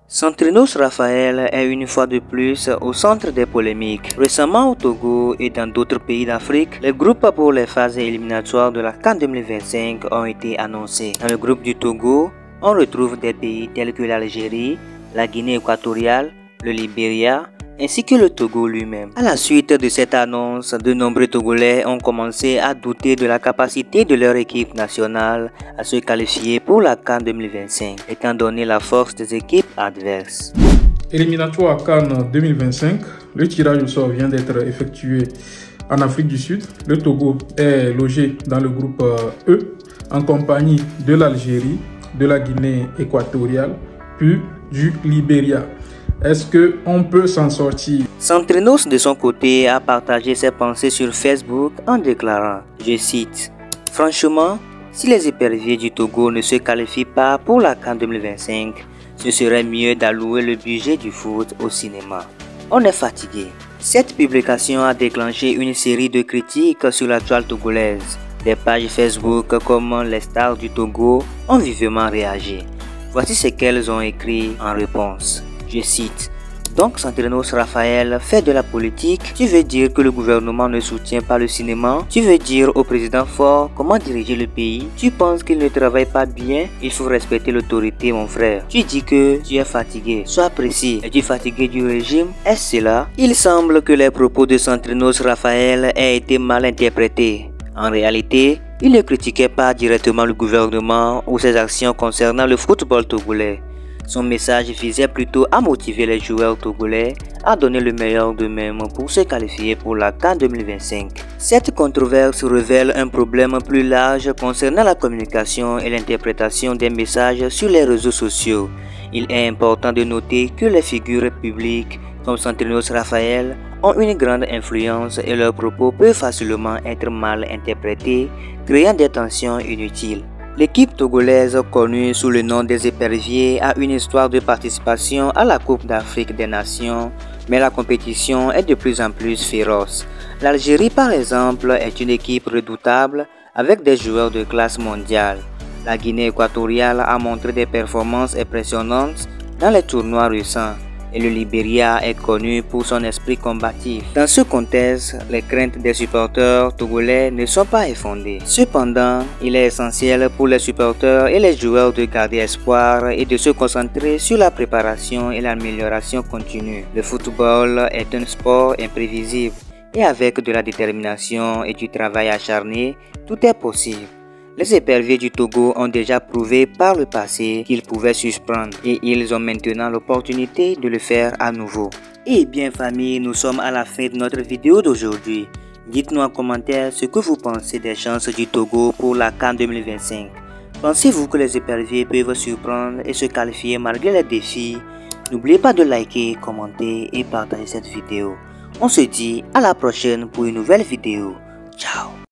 Centrinos Raphaël est une fois de plus au centre des polémiques. Récemment au Togo et dans d'autres pays d'Afrique, les groupes pour les phases éliminatoires de la CAN 2025 ont été annoncés. Dans le groupe du Togo, on retrouve des pays tels que l'Algérie, la Guinée équatoriale, le Libéria, ainsi que le Togo lui-même. À la suite de cette annonce, de nombreux Togolais ont commencé à douter de la capacité de leur équipe nationale à se qualifier pour la CAN 2025, étant donné la force des équipes adverses. Éliminatoire CAN 2025, le tirage au sort vient d'être effectué en Afrique du Sud. Le Togo est logé dans le groupe E en compagnie de l'Algérie, de la Guinée équatoriale, puis du Libéria. Est-ce qu'on peut s'en sortir? Centrinos de son côté a partagé ses pensées sur Facebook en déclarant, je cite, « Franchement, si les éperviers du Togo ne se qualifient pas pour la CAN 2025, ce serait mieux d'allouer le budget du foot au cinéma. On est fatigué. » Cette publication a déclenché une série de critiques sur la toile togolaise. Des pages Facebook comme les stars du Togo ont vivement réagi. Voici ce qu'elles ont écrit en réponse. Je cite, « Donc Centrinos Raphaël fait de la politique, tu veux dire que le gouvernement ne soutient pas le cinéma? Tu veux dire au président fort comment diriger le pays? Tu penses qu'il ne travaille pas bien? Il faut respecter l'autorité mon frère. Tu dis que tu es fatigué, sois précis. Es-tu fatigué du régime? Est-ce cela? Il semble que les propos de Centrinos Raphaël aient été mal interprétés. En réalité, il ne critiquait pas directement le gouvernement ou ses actions concernant le football togolais. Son message visait plutôt à motiver les joueurs togolais à donner le meilleur d'eux-mêmes pour se qualifier pour la CAN 2025. Cette controverse révèle un problème plus large concernant la communication et l'interprétation des messages sur les réseaux sociaux. Il est important de noter que les figures publiques comme Centrinos Raphaël ont une grande influence et leurs propos peuvent facilement être mal interprétés, créant des tensions inutiles. L'équipe togolaise, connue sous le nom des éperviers, a une histoire de participation à la Coupe d'Afrique des Nations, mais la compétition est de plus en plus féroce. L'Algérie, par exemple, est une équipe redoutable avec des joueurs de classe mondiale. La Guinée équatoriale a montré des performances impressionnantes dans les tournois récents. Et le Libéria est connu pour son esprit combatif. Dans ce contexte, les craintes des supporters togolais ne sont pas infondées. Cependant, il est essentiel pour les supporters et les joueurs de garder espoir et de se concentrer sur la préparation et l'amélioration continue. Le football est un sport imprévisible et avec de la détermination et du travail acharné, tout est possible. Les éperviers du Togo ont déjà prouvé par le passé qu'ils pouvaient surprendre et ils ont maintenant l'opportunité de le faire à nouveau. Et bien famille, nous sommes à la fin de notre vidéo d'aujourd'hui. Dites-nous en commentaire ce que vous pensez des chances du Togo pour la CAN 2025. Pensez-vous que les éperviers peuvent surprendre et se qualifier malgré les défis? N'oubliez pas de liker, commenter et partager cette vidéo. On se dit à la prochaine pour une nouvelle vidéo. Ciao!